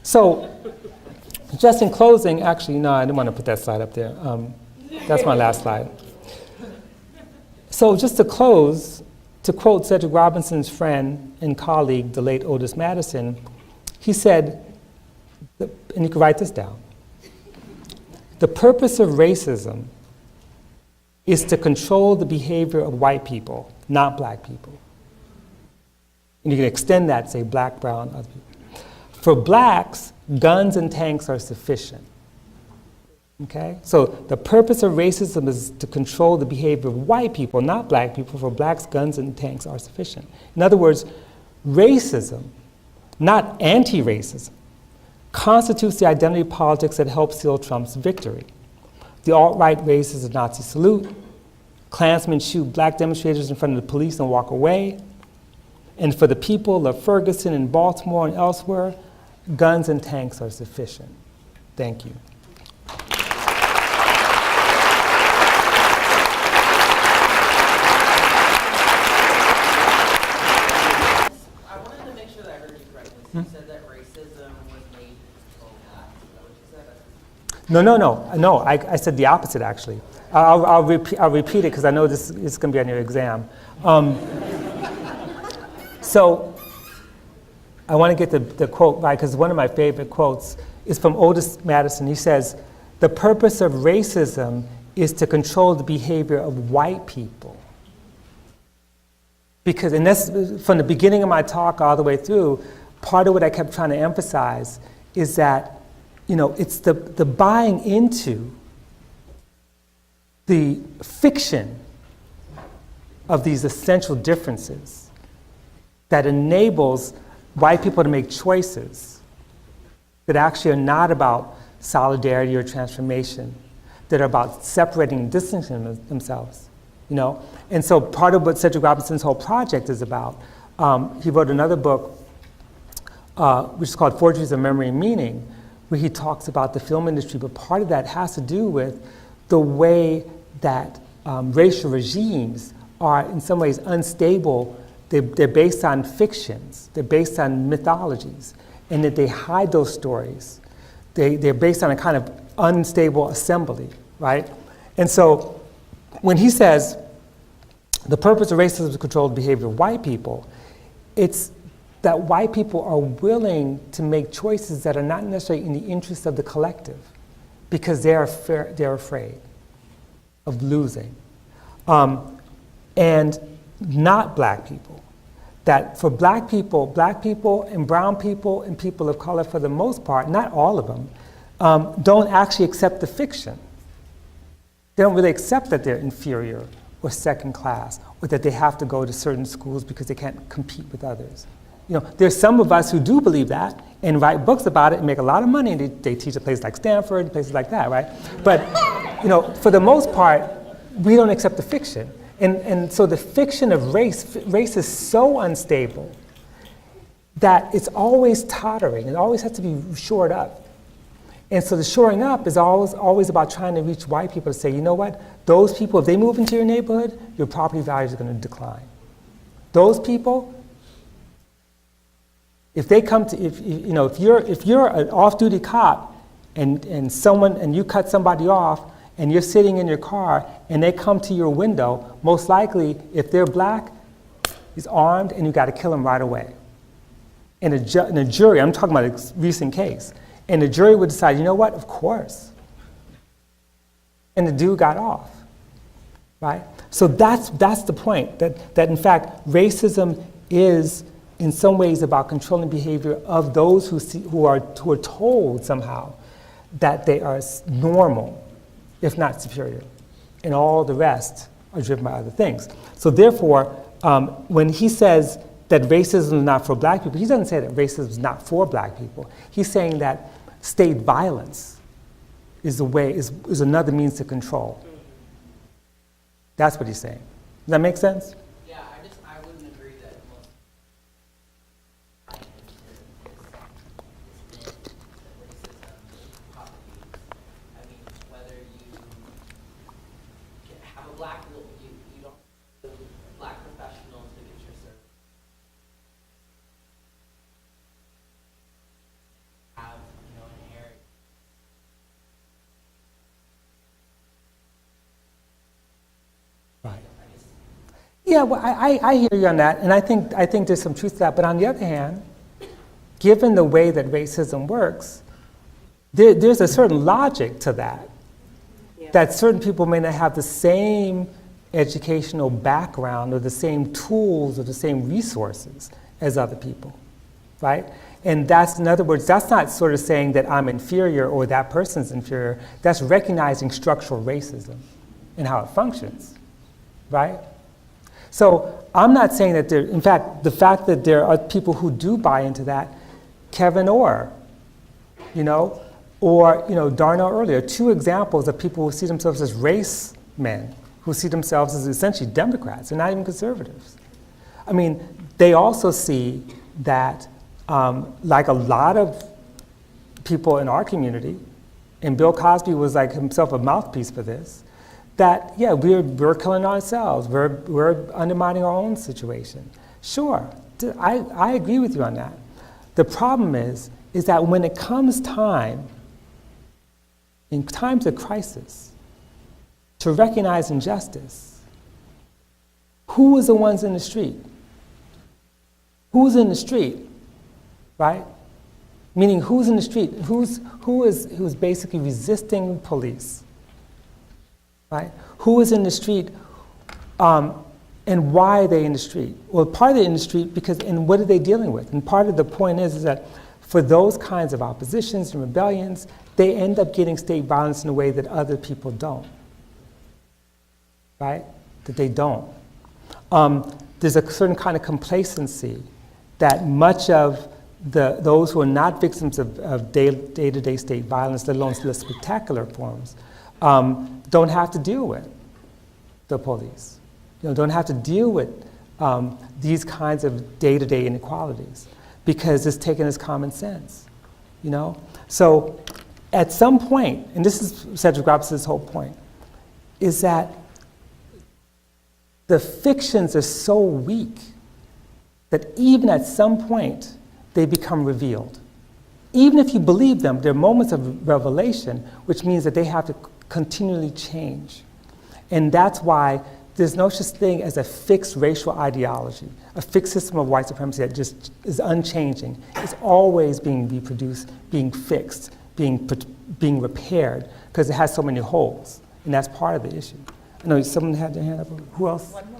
So, just in closing, actually, no, I didn't want to put that slide up there. That's my last slide. So just to close, to quote Cedric Robinson's friend and colleague, the late Otis Madison, he said, and you can write this down, the purpose of racism is to control the behavior of white people, not black people. And you can extend that, say black, brown, other people. For blacks, guns and tanks are sufficient. Okay? So the purpose of racism is to control the behavior of white people, not black people. For blacks, guns and tanks are sufficient. In other words, racism, not anti-racism, constitutes the identity politics that helped seal Trump's victory. The alt-right raises a Nazi salute. Klansmen shoot black demonstrators in front of the police and walk away. And for the people of Ferguson and Baltimore and elsewhere, guns and tanks are sufficient. Thank you. I wanted to make sure that I heard you correctly. So you said that racism was made to control blacks. Is that what you said? No, I said the opposite, actually. I'll repeat it because I know this is going to be on your exam. So I want to get the quote right because one of my favorite quotes is from Otis Madison. He says, the purpose of racism is to control the behavior of white people. Because, and that's from the beginning of my talk all the way through, part of what I kept trying to emphasize is that, you know, it's the buying into the fiction of these essential differences that enables white people to make choices that actually are not about solidarity or transformation, that are about separating and distancing themselves, you know? And so part of what Cedric Robinson's whole project is about, he wrote another book, which is called Forgeries of Memory and Meaning, where he talks about the film industry, but part of that has to do with the way that racial regimes are in some ways unstable. They're based on fictions, they're based on mythologies, and that they hide those stories. They're based on a kind of unstable assembly, right? And so when he says the purpose of racism is to control the behavior of white people, it's that white people are willing to make choices that are not necessarily in the interest of the collective because they're afraid of losing. And not black people. That for black people and brown people and people of color for the most part, not all of them, don't actually accept the fiction. They don't really accept that they're inferior or second class or that they have to go to certain schools because they can't compete with others. You know, there's some of us who do believe that and write books about it and make a lot of money, and they teach at places like Stanford, places like that, right? But, you know, for the most part, we don't accept the fiction. And so the fiction of race is so unstable that it's always tottering. It always has to be shored up. And so the shoring up is always about trying to reach white people to say, you know what? Those people, if they move into your neighborhood, your property values are going to decline. Those people, if they come to, if you're an off-duty cop and you cut somebody off, and you're sitting in your car and they come to your window, most likely, if they're black, he's armed and you got to kill him right away. And a jury, I'm talking about a recent case, and the jury would decide, you know what, of course. And the dude got off, right? So that's the point, that in fact, racism is in some ways about controlling behavior of those who are told somehow that they are normal, if not superior, and all the rest are driven by other things. So therefore, when he says that racism is not for black people, he doesn't say that racism is not for black people. He's saying that state violence is another means to control. That's what he's saying. Does that make sense? Yeah, I wouldn't agree that most I mean, whether you have a black, you don't black professionals to get your service. Have Yeah, well, I hear you on that, and I think there's some truth to that. But on the other hand, given the way that racism works, there's a certain logic to that. Yeah. That certain people may not have the same educational background or the same tools or the same resources as other people, right? And that's, in other words, that's not sort of saying that I'm inferior or that person's inferior. That's recognizing structural racism and how it functions, right? So I'm not saying that there, in fact, the fact that there are people who do buy into that, Kevin Orr, or Darnell earlier, two examples of people who see themselves as race men, who see themselves as essentially Democrats, they're not even conservatives. I mean, they also see that, like a lot of people in our community, and Bill Cosby was like himself a mouthpiece for this, that, yeah, we're killing ourselves, we're undermining our own situation. Sure, I agree with you on that. The problem is that when it comes time, in times of crisis, to recognize injustice, who is the ones in the street? Who's in the street, right? Meaning, who's in the street? Who's basically resisting police, right? Who is in the street, and why are they in the street? Well, part of they're in the street because, and what are they dealing with? And part of the point is that for those kinds of oppositions and rebellions, they end up getting state violence in a way that other people don't, right? That they don't. There's a certain kind of complacency that much of those who are not victims of day-to-day state violence, let alone the spectacular forms, don't have to deal with the police. Don't have to deal with these kinds of day-to-day inequalities because it's taken as common sense. So at some point, and this is Cedric Robinson's whole point, is that the fictions are so weak that even at some point they become revealed. Even if you believe them, there are moments of revelation, which means that they have to continually change. And that's why there's no such thing as a fixed racial ideology, a fixed system of white supremacy that just is unchanging. It's always being reproduced, being fixed, being repaired, because it has so many holes. And that's part of the issue. I know someone had their hand up. Who else? One more.